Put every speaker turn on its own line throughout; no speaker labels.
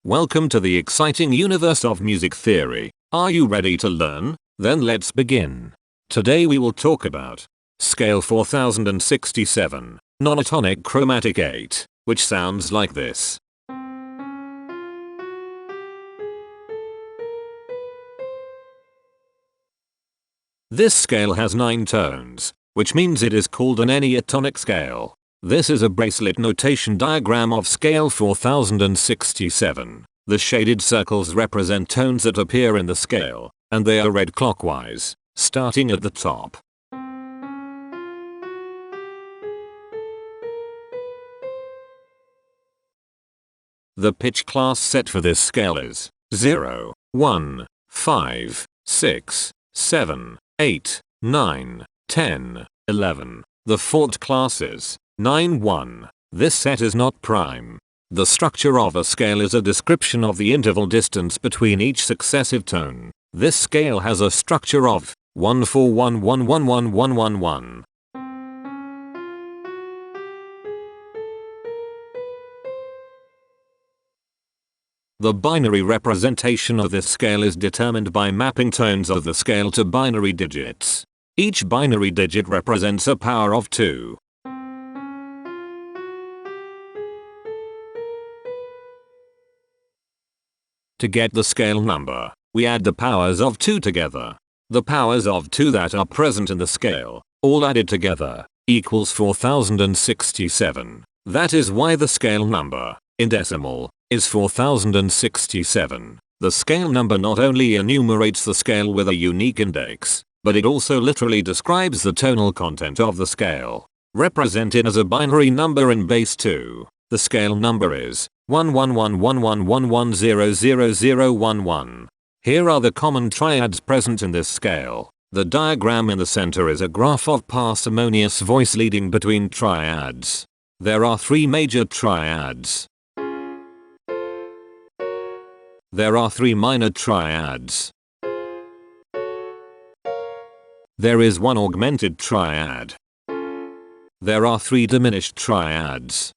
Welcome to the exciting universe of music theory. Are you ready to learn? Then let's begin. Today we will talk about Scale 4067, Nonatonic Chromatic 8, which sounds like this. This scale has 9 tones, which means it is called an enneatonic scale. This is a bracelet notation diagram of scale 4067. The shaded circles represent tones that appear in the scale, and they are read clockwise, starting at the top. The pitch class set for this scale is 0, 1, 5, 6, 7, 8, 9, 10, 11. The fault class is 9, 1. This set is not prime. The structure of a scale is a description of the interval distance between each successive tone. This scale has a structure of 1 4 1 1 1 1 1 1 1. The binary representation of this scale is determined by mapping tones of the scale to binary digits. Each binary digit represents a power of 2. To get the scale number, we add the powers of 2 together. The powers of 2 that are present in the scale, all added together, equals 4067. That is why the scale number, in decimal, is 4067. The scale number not only enumerates the scale with a unique index, but it also literally describes the tonal content of the scale. Represented as a binary number in base 2, the scale number is 1111111000011. Here are the common triads present in this scale. The diagram in the center is a graph of parsimonious voice leading between triads. There are 3 major triads. There are 3 minor triads. There is 1 augmented triad. There are 3 diminished triads.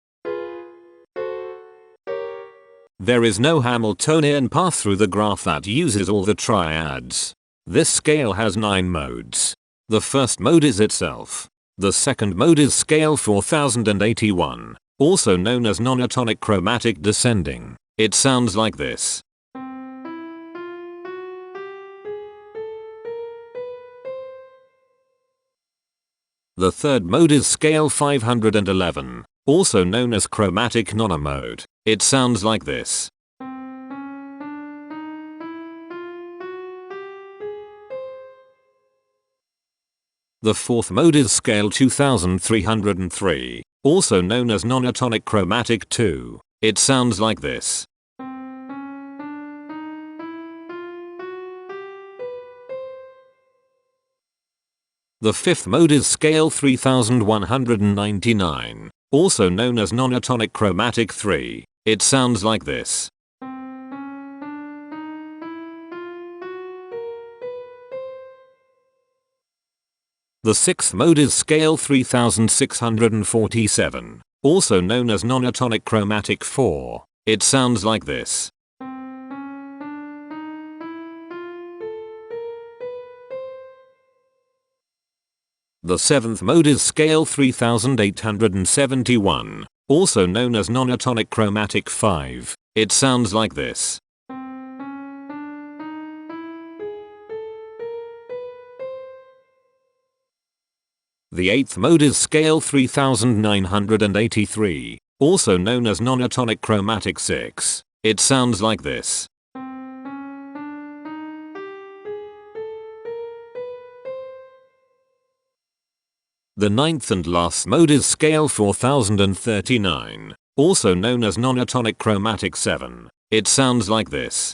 There is no Hamiltonian path through the graph that uses all the triads. This scale has 9 modes. The first mode is itself. The second mode is scale 4081, also known as Nonatonic Chromatic descending. It sounds like this. The third mode is scale 511, also known as chromatic nonomode. It sounds like this. The fourth mode is scale 2303, also known as Nonatonic Chromatic 2. It sounds like this. The fifth mode is scale 3199, also known as Nonatonic Chromatic 3. It sounds like this. The sixth mode is scale 3647, also known as Nonatonic Chromatic 4. It sounds like this. The seventh mode is scale 3871, also known as Nonatonic Chromatic 5. It sounds like this. The eighth mode is scale 3983, also known as Nonatonic Chromatic 6. It sounds like this. The ninth and last mode is scale 4039, also known as Nonatonic Chromatic 7. It sounds like this.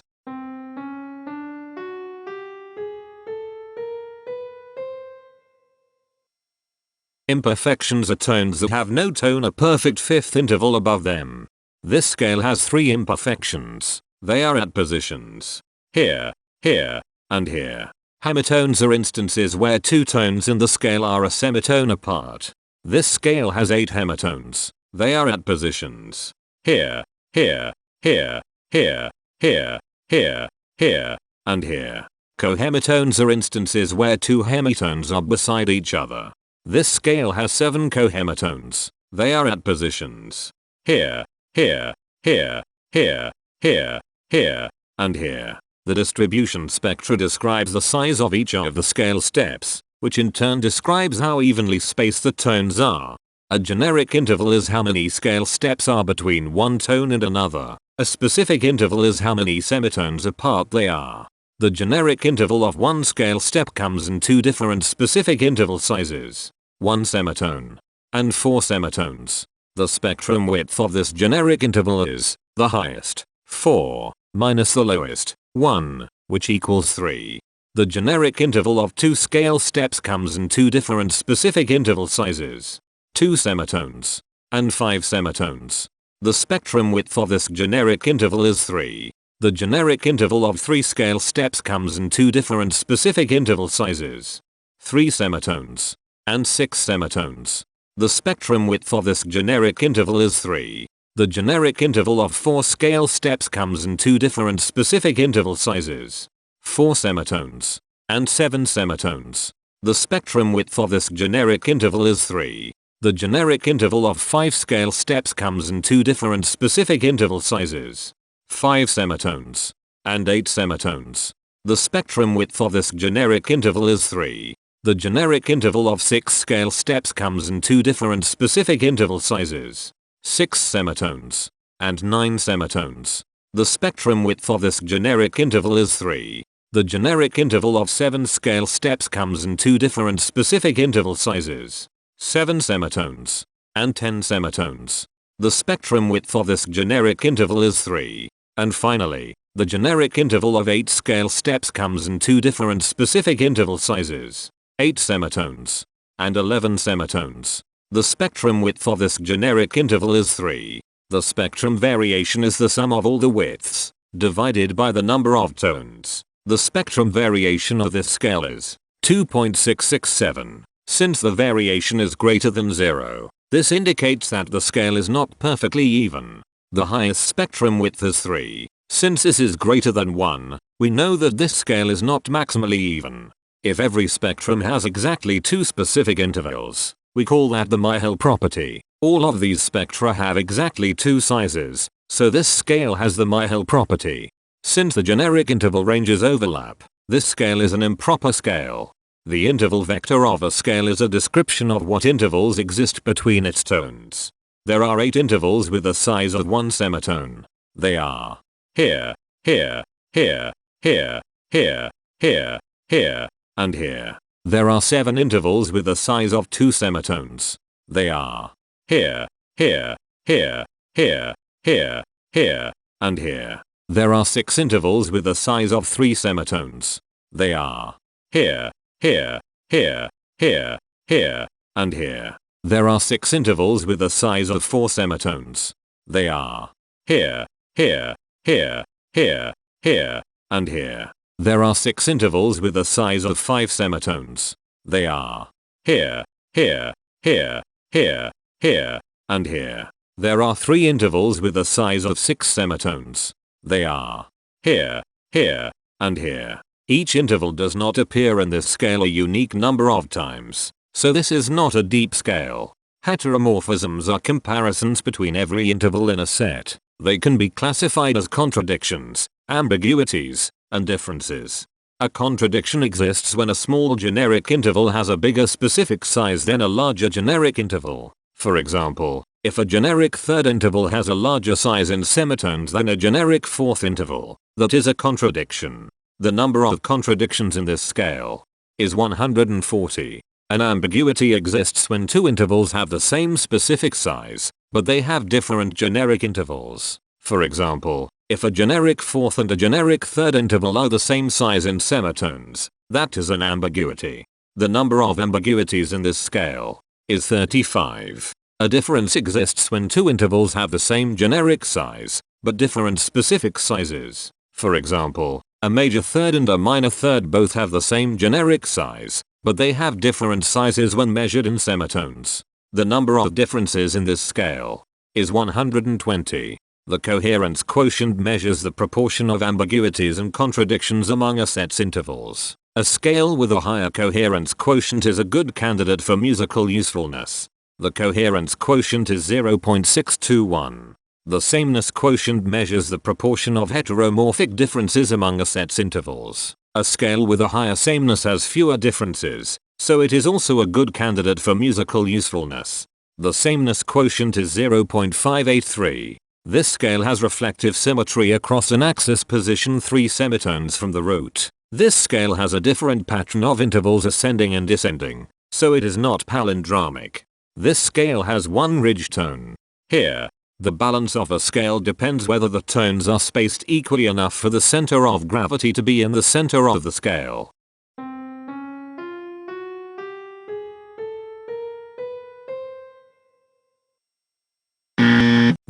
Imperfections are tones that have no tone a perfect fifth interval above them. This scale has 3 imperfections. They are at positions here, here, and here. Hemitones are instances where 2 tones in the scale are a semitone apart. This scale has 8 hemitones. They are at positions here, here, here, here, here, here, here, and here. Cohemitones are instances where two hemitones are beside each other. This scale has 7 cohemitones. They are at positions here, here, here, here, here, here, and here. The distribution spectra describes the size of each of the scale steps, which in turn describes how evenly spaced the tones are. A generic interval is how many scale steps are between one tone and another. A specific interval is how many semitones apart they are. The generic interval of one scale step comes in 2 different specific interval sizes, 1 semitone and 4 semitones. The spectrum width of this generic interval is the highest, 4, minus the lowest, 1, which equals 3. The generic interval of 2 scale steps comes in 2 different specific interval sizes, 2 semitones and 5 semitones. The spectrum width of this generic interval is 3. The generic interval of 3 scale steps comes in 2 different specific interval sizes, 3 semitones and 6 semitones. The spectrum width of this generic interval is 3. The generic interval of 4 scale steps comes in 2 different specific interval sizes, 4 semitones and 7 semitones. The spectrum width of this generic interval is 3. The generic interval of 5 scale steps comes in 2 different specific interval sizes, 5 semitones and 8 semitones. The spectrum width of this generic interval is 3. The generic interval of 6 scale steps comes in 2 different specific interval sizes, 6 semitones and 9 semitones. The spectrum width of this generic interval is 3. The generic interval of 7 scale steps comes in 2 different specific interval sizes, 7 semitones and 10 semitones. The spectrum width of this generic interval is 3. And finally, the generic interval of 8 scale steps comes in 2 different specific interval sizes, 8 semitones and 11 semitones. The spectrum width of this generic interval is 3. The spectrum variation is the sum of all the widths, divided by the number of tones. The spectrum variation of this scale is 2.667. Since the variation is greater than 0, this indicates that the scale is not perfectly even. The highest spectrum width is 3. Since this is greater than 1, we know that this scale is not maximally even. If every spectrum has exactly 2 specific intervals, we call that the Myhill property. All of these spectra have exactly 2 sizes, so this scale has the Myhill property. Since the generic interval ranges overlap, this scale is an improper scale. The interval vector of a scale is a description of what intervals exist between its tones. There are 8 intervals with the size of 1 semitone. They are here, here, here, here, here, here, here, and here. There are 7 intervals with the size of 2 semitones. They are here, here, here, here, here, here, and here. There are 6 intervals with the size of 3 semitones. They are here, here, here, here, here, and here. There are 6 intervals with the size of 4 semitones. They are here, here, here, here, here, and here. There are 6 intervals with the size of 5 semitones. They are here, here, here, here, here, and here. There are 3 intervals with the size of 6 semitones. They are here, here, and here. Each interval does not appear in this scale a unique number of times, so this is not a deep scale. Heteromorphisms are comparisons between every interval in a set. They can be classified as contradictions, ambiguities, and differences. A contradiction exists when a small generic interval has a bigger specific size than a larger generic interval. For example, if a generic third interval has a larger size in semitones than a generic fourth interval, that is a contradiction. The number of contradictions in this scale is 140. An ambiguity exists when 2 intervals have the same specific size, but they have different generic intervals. For example, if a generic fourth and a generic third interval are the same size in semitones, that is an ambiguity. The number of ambiguities in this scale is 35. A difference exists when 2 intervals have the same generic size, but different specific sizes. For example, a major third and a minor third both have the same generic size, but they have different sizes when measured in semitones. The number of differences in this scale is 120. The coherence quotient measures the proportion of ambiguities and contradictions among a set's intervals. A scale with a higher coherence quotient is a good candidate for musical usefulness. The coherence quotient is 0.621. The sameness quotient measures the proportion of heteromorphic differences among a set's intervals. A scale with a higher sameness has fewer differences, so it is also a good candidate for musical usefulness. The sameness quotient is 0.583. This scale has reflective symmetry across an axis position 3 semitones from the root. This scale has a different pattern of intervals ascending and descending, so it is not palindromic. This scale has one ridge tone. Here, the balance of a scale depends whether the tones are spaced equally enough for the center of gravity to be in the center of the scale.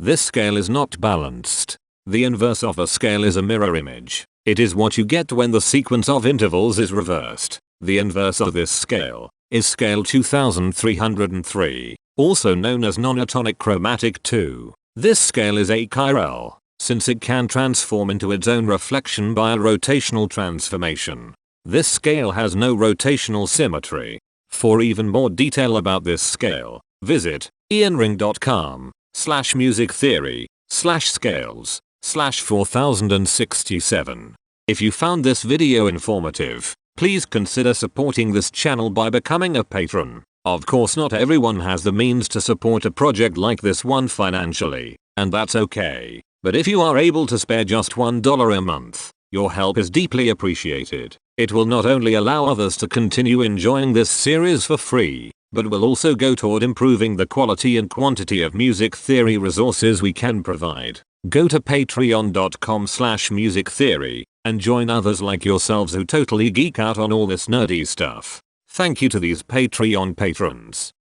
This scale is not balanced. The inverse of a scale is a mirror image. It is what you get when the sequence of intervals is reversed. The inverse of this scale is scale 2303, also known as Nonatonic Chromatic 2. This scale is achiral, since it can transform into its own reflection by a rotational transformation. This scale has no rotational symmetry. For even more detail about this scale, visit ianring.com/musictheory/scales/4067. If you found this video informative, please consider supporting this channel by becoming a patron. Of course, not everyone has the means to support a project like this one financially, and that's okay. But if you are able to spare just $1 a month, your help is deeply appreciated. It will not only allow others to continue enjoying this series for free, but will also go toward improving the quality and quantity of music theory resources we can provide. Go to patreon.com/musictheory and join others like yourselves who totally geek out on all this nerdy stuff. Thank you to these Patreon patrons.